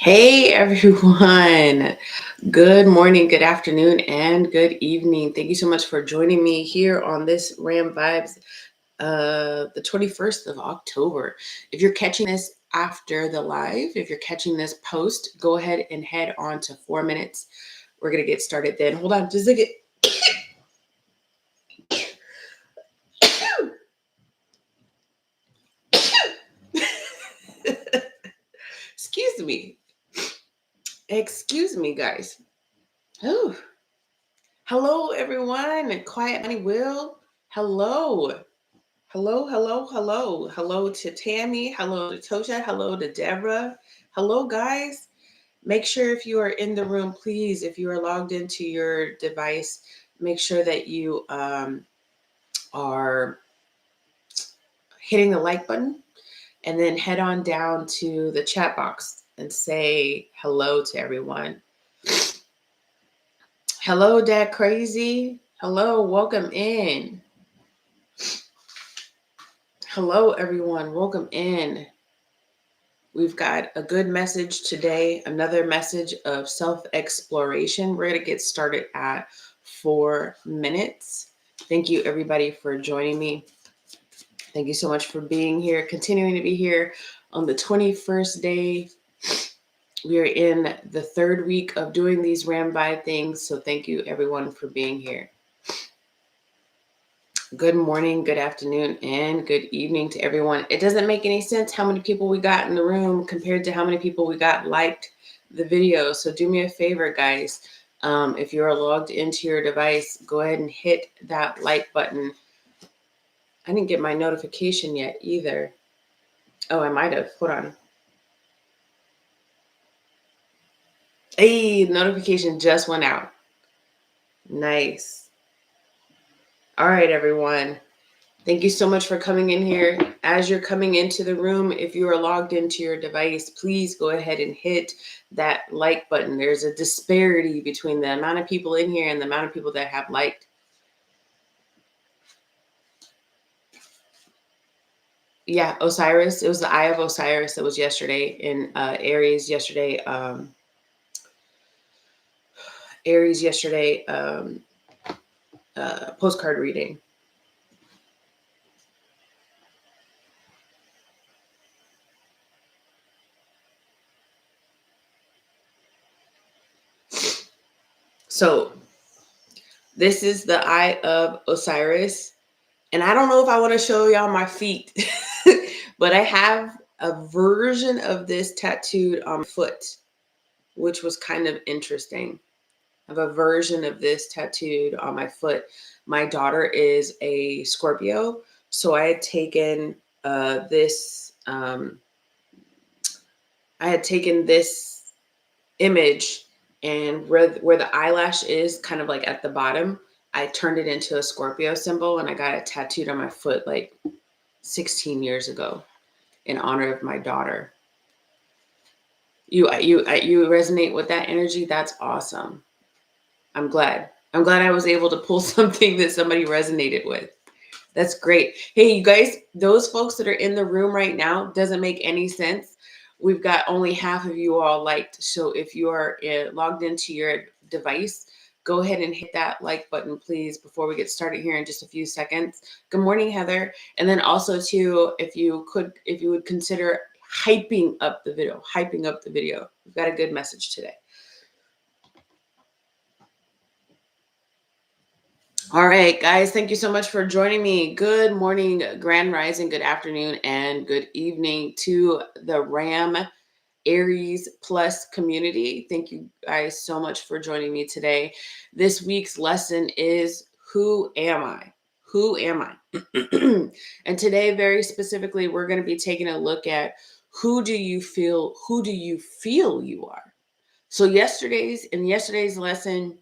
Hey everyone. Good morning, good afternoon, and good evening. Thank you so much for joining me here on this Ram Vibes, the 21st of October. If you're catching this after the live, if you're catching this post, go ahead and head on to 4 minutes. We're going to get started then. Hold on, just a get. Excuse me. Excuse me, guys. Oh, hello, everyone. Quiet Money Will. Hello. Hello, hello, hello. Hello to Tammy. Hello to Tosha. Hello to Deborah. Hello, guys. Make sure if you are in the room, please, if you are logged into your device, make sure that you are hitting the like button and then head on down to the chat box and say hello to everyone. Hello, Dad Crazy. Hello, welcome in. Hello, everyone. Welcome in. We've got a good message today, another message of self-exploration. We're going to get started at 4 minutes. Thank you, everybody, for joining me. Thank you so much for being here, continuing to be here on the 21st day. We are in the third week of doing these Ram Vibe things, so thank you, everyone, for being here. Good morning, good afternoon, and good evening to everyone. It doesn't make any sense how many people we got in the room compared to how many people we got liked the video. So do me a favor, guys. If you're logged into your device, go ahead and hit that like button. I didn't get my notification yet either. Oh, I might have. Hold on. Hey, notification just went out. Nice. All right, everyone. Thank you so much for coming in here. As you're coming into the room, if you are logged into your device, please go ahead and hit that like button. There's a disparity between the amount of people in here and the amount of people that have liked. Yeah, Osiris. It was the Eye of Osiris that was yesterday in Aries yesterday. Aries yesterday postcard reading. So this is the Eye of Osiris. And I don't know if I want to show y'all my feet, but I have a version of this tattooed on my foot, which was kind of interesting. I have a version of this tattooed on my foot. My daughter is a Scorpio, so I had taken this. I had taken this image, and where the eyelash is, kind of like at the bottom, I turned it into a Scorpio symbol, and I got it tattooed on my foot like 16 years ago in honor of my daughter. You resonate with that energy. That's awesome. I'm glad I was able to pull something that somebody resonated with. That's great. Hey, you guys, those folks that are in the room right now, doesn't make any sense. We've got only half of you all liked. So if you are logged into your device, go ahead and hit that like button, please, before we get started here in just a few seconds. Good morning, Heather. And then also too, if you would consider hyping up the video. We've got a good message today. All right, guys, thank you so much for joining me. Good morning, grand rising, good afternoon, and good evening to the Ram Aries Plus community. Thank you guys so much for joining me today. This week's lesson is Who Am I? Who am I? And today, very specifically, we're going to be taking a look at who do you feel you are? So in yesterday's lesson,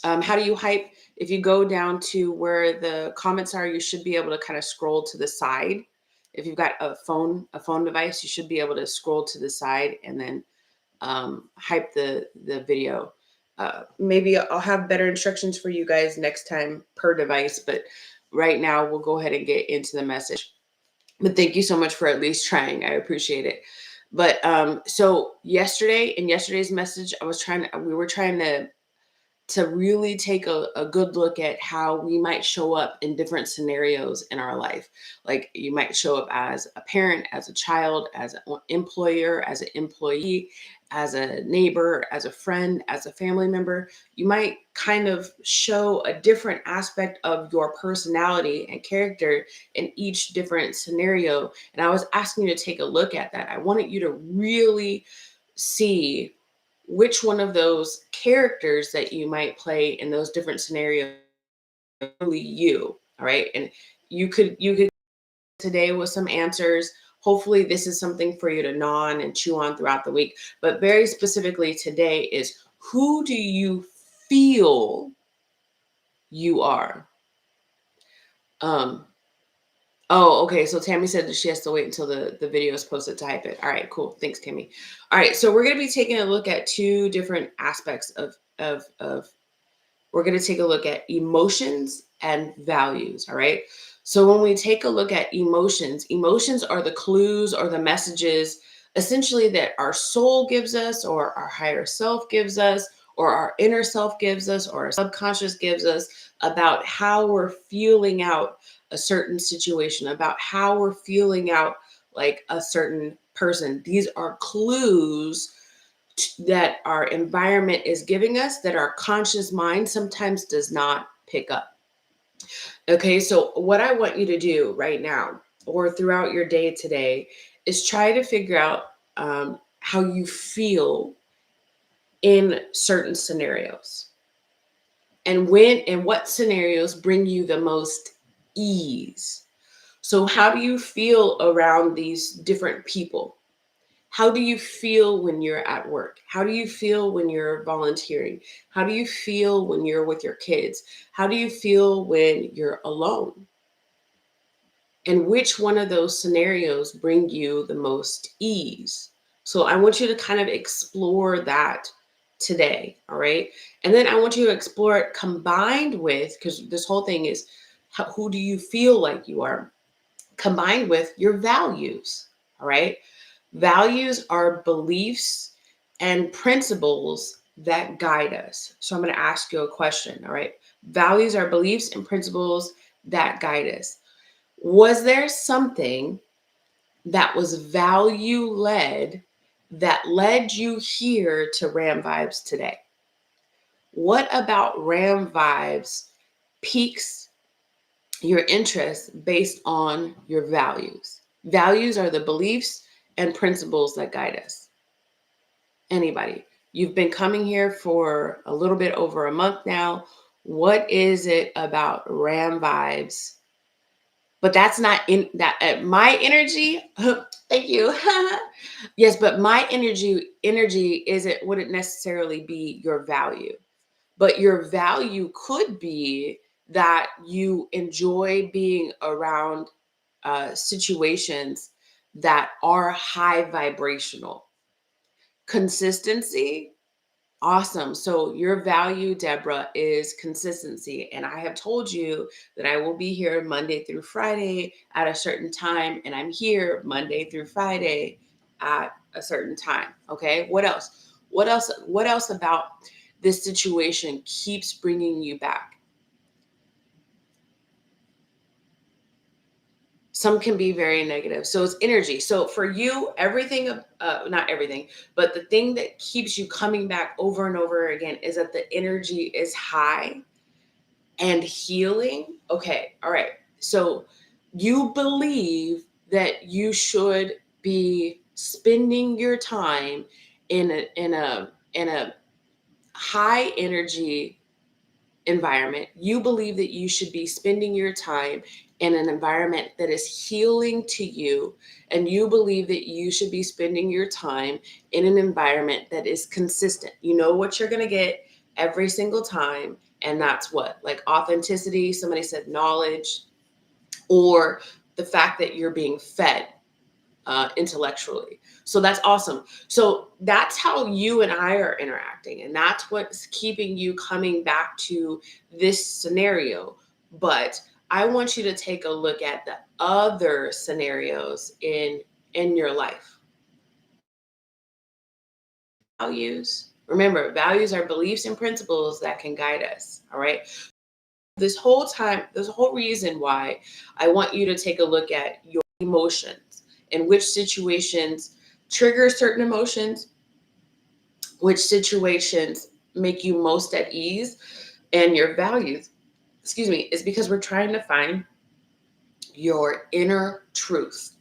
how do you hype? If you go down to where the comments are, you should be able to kind of scroll to the side. If you've got a phone device, you should be able to scroll to the side and then hype the video. Maybe I'll have better instructions for you guys next time per device, but right now we'll go ahead and get into the message. But thank you so much for at least trying. I appreciate it. But so yesterday, in yesterday's message, we were trying to really take a good look at how we might show up in different scenarios in our life. Like you might show up as a parent, as a child, as an employer, as an employee, as a neighbor, as a friend, as a family member. You might kind of show a different aspect of your personality and character in each different scenario. And I was asking you to take a look at that. I wanted you to really see which one of those characters that you might play in those different scenarios is really you. All right. And you could today with some answers. Hopefully this is something for you to gnaw on and chew on throughout the week. But very specifically today is, who do you feel you are? Um, Oh, okay. So Tammy said that she has to wait until the video is posted to type it. All right, cool. Thanks, Tammy. All right, so we're going to be taking a look at two different aspects of we're going to take a look at emotions and values. All right. So when we take a look at emotions, emotions are the clues or the messages essentially that our soul gives us, or our higher self gives us, or our inner self gives us, or our subconscious gives us about how we're feeling out a certain situation, about how we're feeling out like a certain person. These are clues that our environment is giving us that our conscious mind sometimes does not pick up. Okay, so what I want you to do right now or throughout your day today is try to figure out how you feel in certain scenarios, and when and what scenarios bring you the most ease. So, how do you feel around these different people? How do you feel when you're at work? How do you feel when you're volunteering? How do you feel when you're with your kids? How do you feel when you're alone? And which one of those scenarios bring you the most ease? So I want you to kind of explore that today, all right? And then I want you to explore it combined with, because this whole thing is, who do you feel like you are? Combined with your values, all right? Values are beliefs and principles that guide us. So I'm going to ask you a question, all right? Values are beliefs and principles that guide us. Was there something that was value led that led you here to Ram Vibes today? What about Ram Vibes piques your interest based on your values? Values are the beliefs and principles that guide us. Anybody? You've been coming here for a little bit over a month now. What is it about Ram Vibes? But that's not in that my energy. Thank you. Yes, but my energy isn't wouldn't necessarily be your value. But your value could be that you enjoy being around situations that are high vibrational. Consistency, awesome. So your value, Deborah, is consistency. And I have told you that I will be here Monday through Friday at a certain time. And I'm here Monday through Friday at a certain time. Okay. What else? What else? What else about this situation keeps bringing you back? Some can be very negative. So it's energy. So for you, everything, not everything, but the thing that keeps you coming back over and over again is that the energy is high and healing. Okay. All right. So you believe that you should be spending your time in a high energy environment. You believe that you should be spending your time in an environment that is healing to you. And you believe that you should be spending your time in an environment that is consistent. You know what you're going to get every single time. And that's what? Like authenticity. Somebody said knowledge, or the fact that you're being fed intellectually. So that's awesome. So that's how you and I are interacting. And that's what's keeping you coming back to this scenario. But I want you to take a look at the other scenarios in your life. values. Remember, values are beliefs and principles that can guide us. All right. This whole time, there's a whole reason why I want you to take a look at your emotions and which situations trigger certain emotions, which situations make you most at ease, and your values, excuse me, is because we're trying to find your inner truth.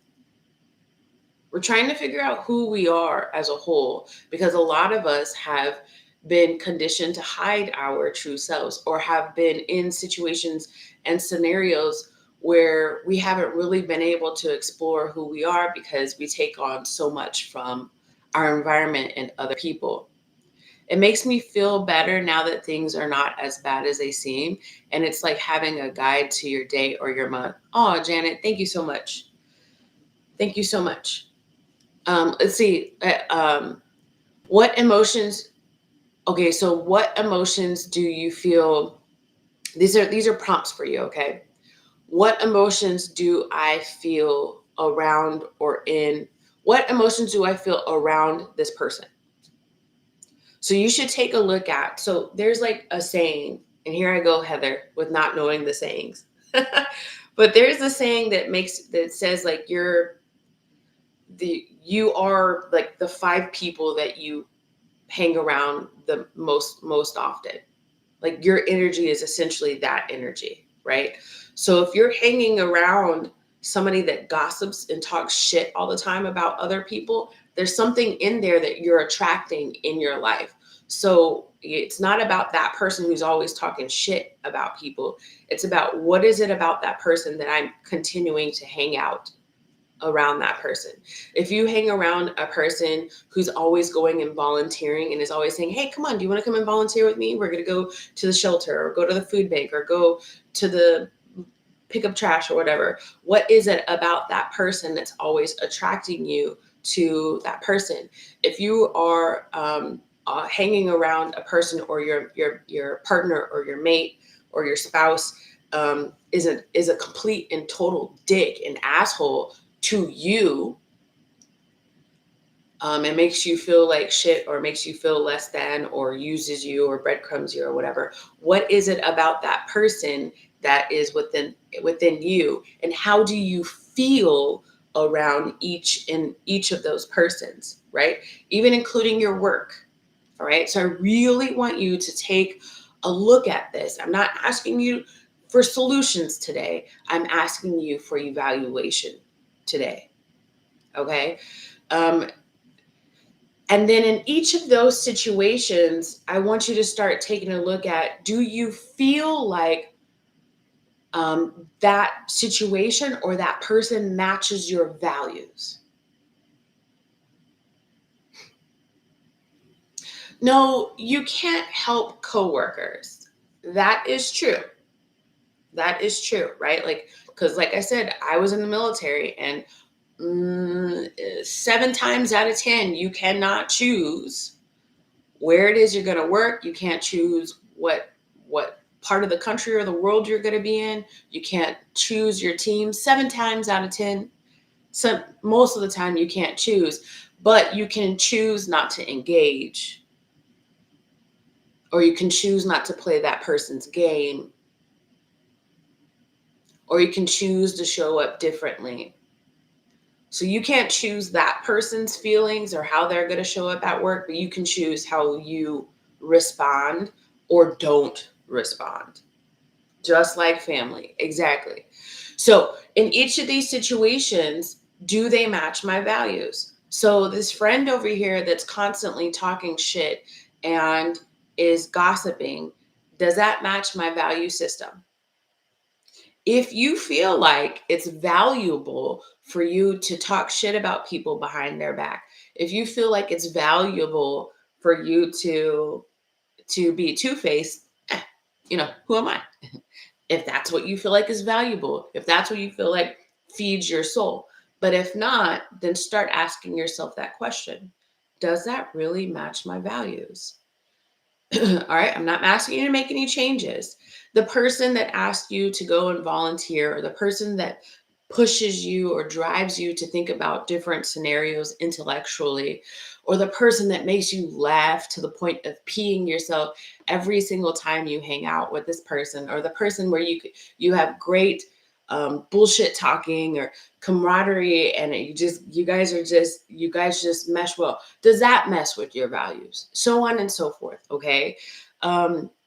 We're trying to figure out who we are as a whole because a lot of us have been conditioned to hide our true selves or have been in situations and scenarios where we haven't really been able to explore who we are because we take on so much from our environment and other people. It makes me feel better now that things are not as bad as they seem. And it's like having a guide to your day or your month. Oh, Janet, thank you so much. Thank you so much. Let's see. What emotions? Okay, so what emotions do you feel? These are prompts for you. Okay, what emotions do I feel around or in? What emotions do I feel around this person? So you should take a look at. So there's like a saying, and here I go, Heather, with not knowing the sayings. But there's a saying that says like you are like the five people that you hang around the most often. Like your energy is essentially that energy, right? So if you're hanging around somebody that gossips and talks shit all the time about other people, there's something in there that you're attracting in your life. So it's not about that person who's always talking shit about people. It's about what is it about that person that I'm continuing to hang out around that person. If you hang around a person who's always going and volunteering and is always saying, "Hey, come on, do you want to come and volunteer with me? We're going to go to the shelter or go to the food bank or go to the pick up trash or whatever." What is it about that person that's always attracting you to that person? If you are hanging around a person or your partner or your mate or your spouse is a complete and total dick and asshole to you, it makes you feel like shit or makes you feel less than or uses you or breadcrumbs you or whatever. What is it about that person that is within you, and how do you feel around each of those persons, right? Even including your work. All right. So I really want you to take a look at this. I'm not asking you for solutions today. I'm asking you for evaluation today. Okay. Um, and then in each of those situations, I want you to start taking a look at, do you feel like that situation or that person matches your values? No, you can't help coworkers. That is true. That is true, right? Like, because like I said, I was in the military and 7 times out of 10, you cannot choose where it is you're going to work. You can't choose what part of the country or the world you're going to be in. You can't choose your team 7 times out of 10. So most of the time you can't choose, but you can choose not to engage, or you can choose not to play that person's game, or you can choose to show up differently. So you can't choose that person's feelings or how they're going to show up at work, but you can choose how you respond or don't respond. Just like family. Exactly. So in each of these situations, do they match my values? So this friend over here that's constantly talking shit and is gossiping, does that match my value system? If you feel like it's valuable for you to talk shit about people behind their back, if you feel like it's valuable for you to be two-faced, who am I? If that's what you feel like is valuable, if that's what you feel like feeds your soul. But if not, then start asking yourself that question. Does that really match my values? All right, I'm not asking you to make any changes. The person that asked you to go and volunteer, or the person that pushes you or drives you to think about different scenarios intellectually, or the person that makes you laugh to the point of peeing yourself every single time you hang out with this person, or the person where you have great bullshit talking or camaraderie, and you guys just mesh well. Does that mess with your values? So on and so forth. Okay.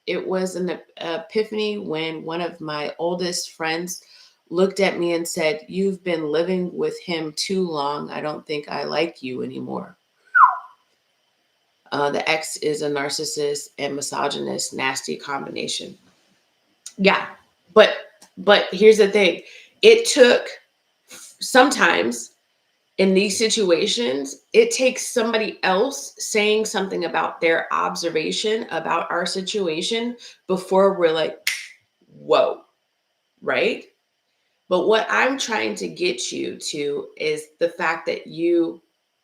It was an epiphany when one of my oldest friends looked at me and said, "You've been living with him too long. I don't think I like you anymore." The ex is a narcissist and misogynist, nasty combination. Yeah, but here's the thing: it took sometimes in these situations, it takes somebody else saying something about their observation about our situation before we're like, "Whoa," right? But what I'm trying to get you to is the fact that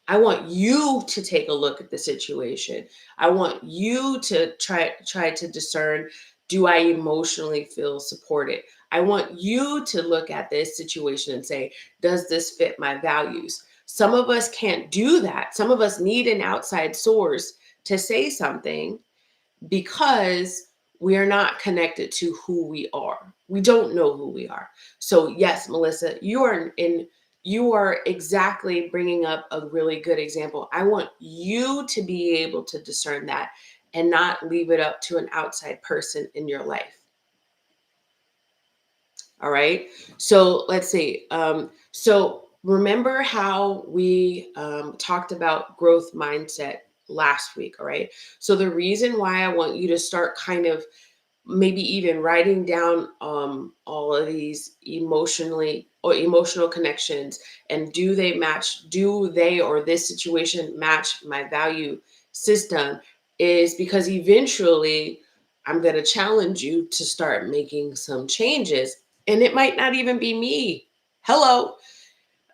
I want you to take a look at the situation. I want you to try to discern, do I emotionally feel supported? I want you to look at this situation and say, does this fit my values? Some of us can't do that. Some of us need an outside source to say something because we are not connected to who we are. We don't know who we are. So yes, Melissa, you are exactly bringing up a really good example. I want you to be able to discern that and not leave it up to an outside person in your life. All right. So let's see. So remember how we talked about growth mindset last week. All right. So the reason why I want you to start kind of maybe even writing down all of these emotional connections, and do they or this situation match my value system, is because eventually I'm going to challenge you to start making some changes, and it might not even be me. Hello.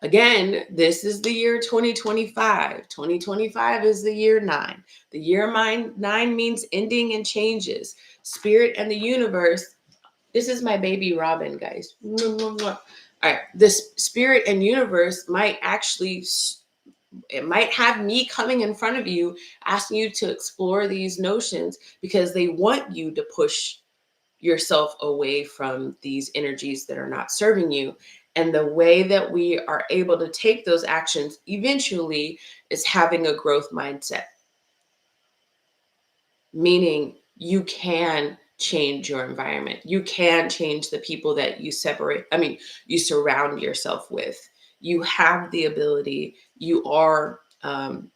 Again, this is the year 2025. 2025 is the year 9. The year 9 means ending and changes. Spirit and the universe. This is my baby Robin, guys. All right. This spirit and universe might actually, it might have me coming in front of you, asking you to explore these notions because they want you to push yourself away from these energies that are not serving you. And the way that we are able to take those actions eventually is having a growth mindset, meaning you can change your environment. You can change the people that you surround yourself with. You have the ability, you are um,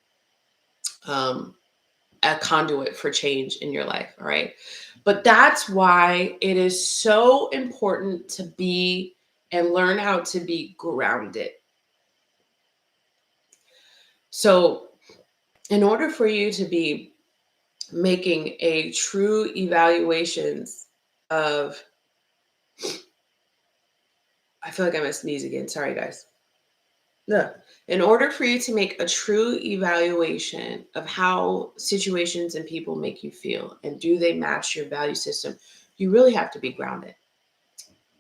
a conduit for change in your life. All right. But that's why it is so important to be and learn how to be grounded. So, in order for you to be making a true evaluations of, I feel like I'm gonna sneeze again. Sorry, guys. No. In order for you to make a true evaluation of how situations and people make you feel and do they match your value system, you really have to be grounded.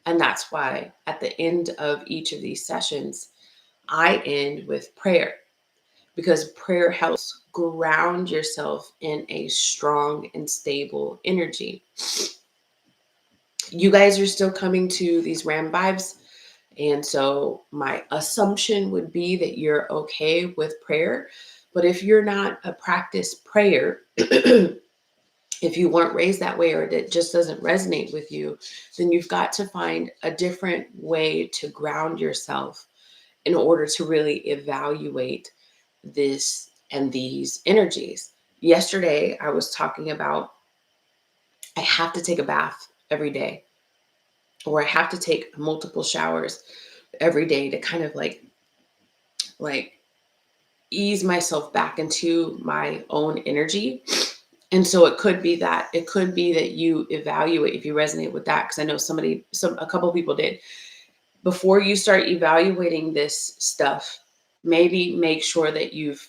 And that's why at the end of each of these sessions, I end with prayer, because prayer helps ground yourself in a strong and stable energy. You guys are still coming to these RAM vibes. And so my assumption would be that you're okay with prayer. But if you're not a practiced prayer, if you weren't raised that way or it just doesn't resonate with you, then you've got to find a different way to ground yourself in order to really evaluate this and these energies. Yesterday, I was talking about I have to take a bath every day, or I have to take multiple showers every day to kind of like ease myself back into my own energy. And so it could be that you evaluate if you resonate with that, because I know a couple people did. Before you start evaluating this stuff, maybe make sure that you've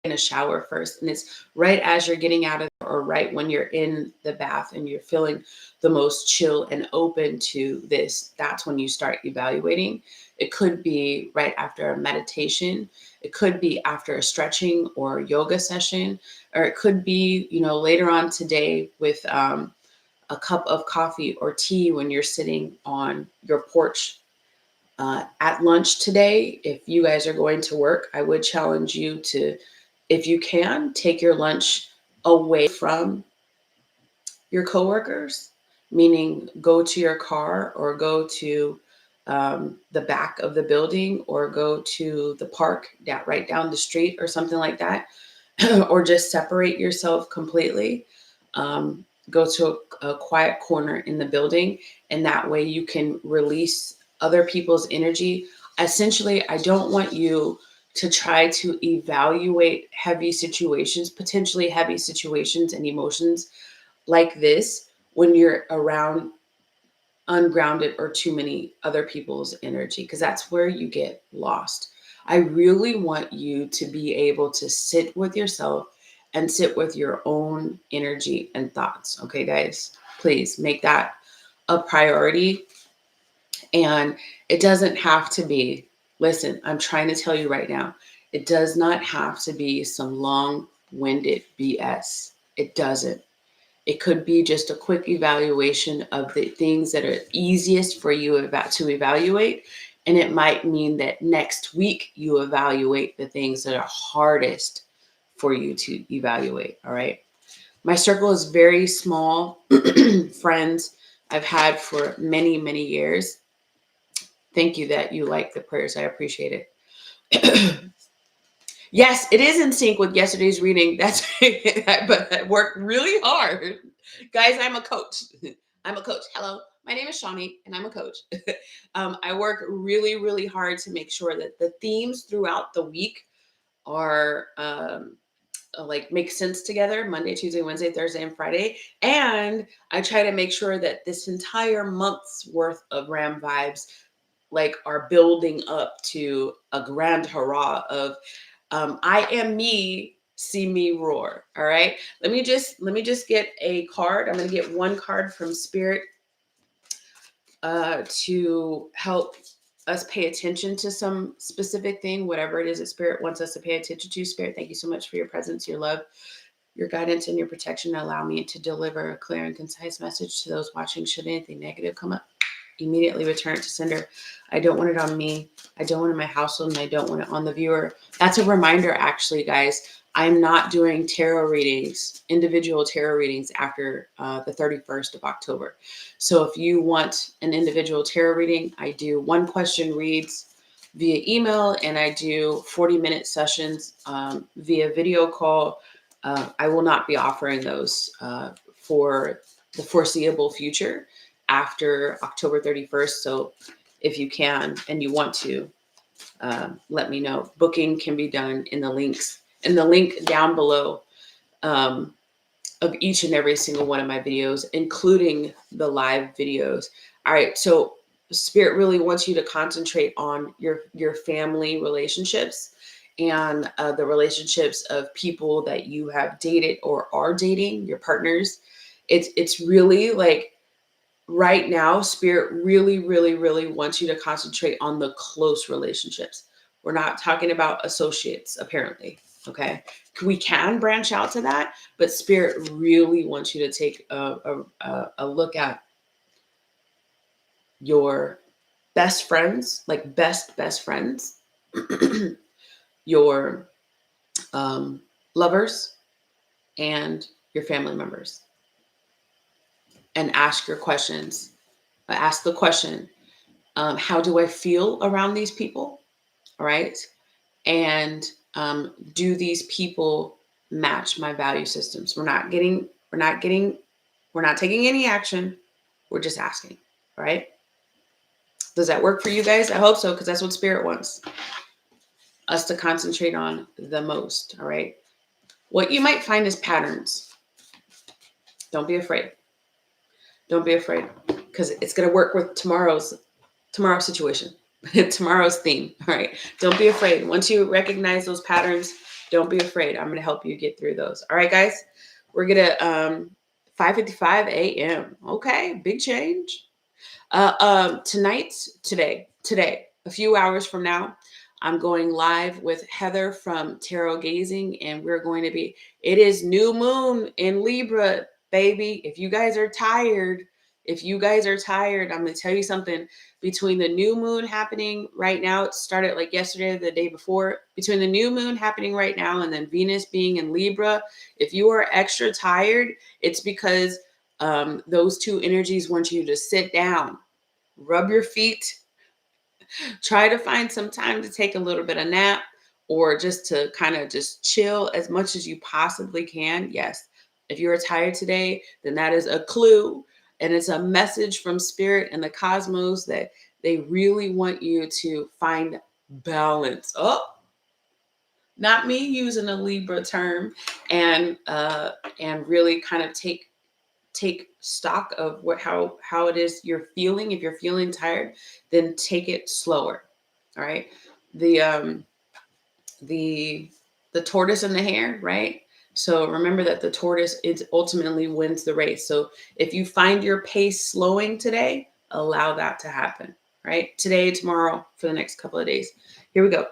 in a shower first, and it's right as you're getting out of or right when you're in the bath and you're feeling the most chill and open to this, that's when you start evaluating. It could be right after a meditation. It could be after a stretching or yoga session, or it could be, later on today with a cup of coffee or tea when you're sitting on your porch. At lunch today, if you guys are going to work, I would challenge you to, if you can, take your lunch away from your coworkers, meaning go to your car or go to the back of the building or go to the park right down the street or something like that, or just separate yourself completely. Go to a quiet corner in the building, and that way you can release other people's energy. Essentially, I don't want you to try to evaluate heavy situations, potentially heavy situations and emotions like this when you're around ungrounded or too many other people's energy, because that's where you get lost. I really want you to be able to sit with yourself and sit with your own energy and thoughts. Okay, guys, please make that a priority. And it doesn't have to be, listen, I'm trying to tell you right now, it does not have to be some long-winded BS. It doesn't. It could be just a quick evaluation of the things that are easiest for you to evaluate. And it might mean that next week you evaluate the things that are hardest for you to evaluate. All right. My circle is very small. Friends I've had for many, many years. Thank you that you like the prayers. I appreciate it. Yes, it is in sync with yesterday's reading. That's but I worked really hard. Guys, I'm a coach. I'm a coach. Hello, my name is Shawnee, and I'm a coach. I work really, really hard to make sure that the themes throughout the week are like make sense together Monday, Tuesday, Wednesday, Thursday, and Friday. And I try to make sure that this entire month's worth of Ram vibes like are building up to a grand hurrah of I am me, see me roar. All right. Let me just get a card. I'm going to get one card from Spirit to help us pay attention to some specific thing, whatever it is that Spirit wants us to pay attention to. Spirit, thank you so much for your presence, your love, your guidance, and your protection. Allow me to deliver a clear and concise message to those watching. Should anything negative come up, immediately return it to sender. I don't want it on me. I don't want it in my household, and I don't want it on the viewer. That's a reminder, actually, guys. I'm not doing tarot readings, individual tarot readings after the 31st of October. So if you want an individual tarot reading, I do one question reads via email, and I do 40-minute sessions via video call. I will not be offering those for the foreseeable future after October 31st. So if you can and you want to, let me know. Booking can be done in the link down below of each and every single one of my videos, including the live videos. All right. So Spirit really wants you to concentrate on your family relationships and the relationships of people that you have dated or are dating, your partners. It's really like, right now, Spirit really, really, really wants you to concentrate on the close relationships. We're not talking about associates, apparently. Okay. We can branch out to that, but Spirit really wants you to take a look at your best friends, like best friends, your lovers, and your family members, and ask your questions. Ask the question, how do I feel around these people? All right. And do these people match my value systems? We're not taking any action. We're just asking. All right. Does that work for you guys? I hope so, because that's what Spirit wants us to concentrate on the most. All right. What you might find is patterns. Don't be afraid. Don't be afraid, because it's going to work with tomorrow's situation. Tomorrow's theme. All right. Don't be afraid. Once you recognize those patterns, don't be afraid. I'm going to help you get through those. All right, guys. We're gonna 5:55 a.m. Okay, big change. Today, a few hours from now, I'm going live with Heather from Tarot Gazing, and we're going to be, it is new moon in Libra, baby. If you guys are tired, I'm going to tell you something. Between the new moon happening right now, it started like yesterday or the day before, between the new moon happening right now and then Venus being in Libra, if you are extra tired, it's because those two energies want you to sit down, rub your feet, try to find some time to take a little bit of nap or just to kind of just chill as much as you possibly can. Yes, if you're tired today, then that is a clue, and it's a message from spirit and the cosmos that they really want you to find balance. Oh, not me using a Libra term, and really kind of take stock of how it is you're feeling. If you're feeling tired, then take it slower. All right. The the the tortoise and the hare, right? So remember that the tortoise is ultimately wins the race. So if you find your pace slowing today, allow that to happen. Right, today, tomorrow, for the next couple of days. Here we go.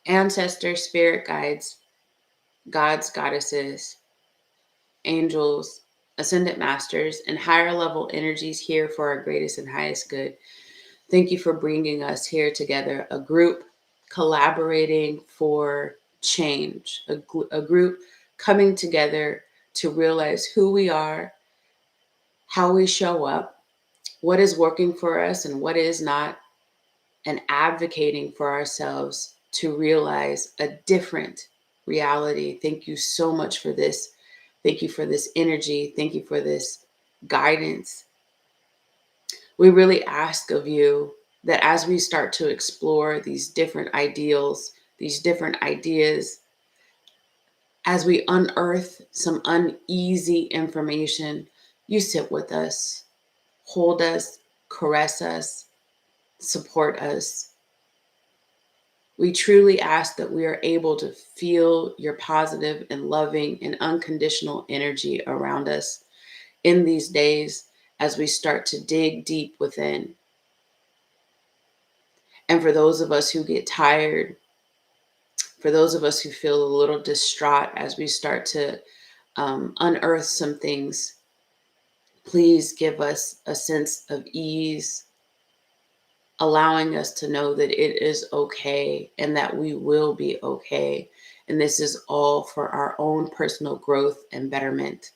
Ancestors, spirit guides, gods, goddesses, angels, ascendant masters, and higher level energies here for our greatest and highest good. Thank you for bringing us here together, a group collaborating for change, a group coming together to realize who we are, how we show up, what is working for us and what is not, and advocating for ourselves to realize a different reality. Thank you so much for this. Thank you for this energy. Thank you for this guidance. We really ask of you that as we start to explore these different ideals, these different ideas, as we unearth some uneasy information, you sit with us, hold us, caress us, support us. We truly ask that we are able to feel your positive and loving and unconditional energy around us in these days as we start to dig deep within. And for those of us who get tired, for those of us who feel a little distraught as we start to unearth some things, please give us a sense of ease, allowing us to know that it is okay and that we will be okay. And this is all for our own personal growth and betterment.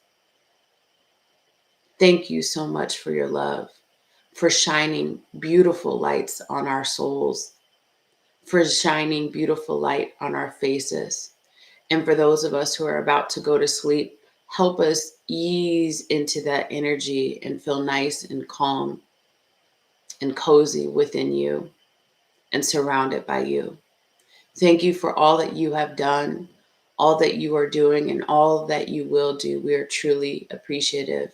Thank you so much for your love, for shining beautiful lights on our souls, for shining beautiful light on our faces. And for those of us who are about to go to sleep, help us ease into that energy and feel nice and calm and cozy within you and surrounded by you. Thank you for all that you have done, all that you are doing, and all that you will do. We are truly appreciative.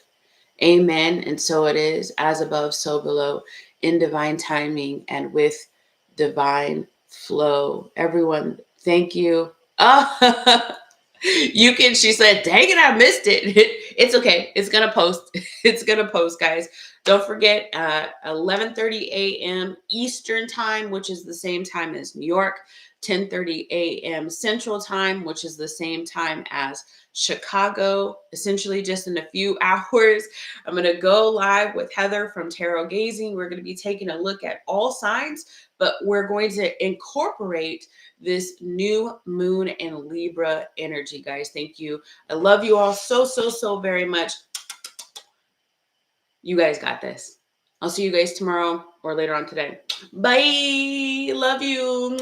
Amen. And so it is, as above, so below, in divine timing and with divine flow. Everyone, thank you. Oh, you can, she said, dang it, I missed it. It's okay. It's going to post. It's going to post, guys. Don't forget, 11:30 a.m. Eastern time, which is the same time as New York, 10:30 a.m. Central time, which is the same time as Chicago. Essentially, just in a few hours, I'm going to go live with Heather from Tarot Gazing. We're going to be taking a look at all signs, but we're going to incorporate this new moon and Libra energy, guys. Thank you. I love you all so very much. You guys got this. I'll see you guys tomorrow or later on today. Bye. Love you.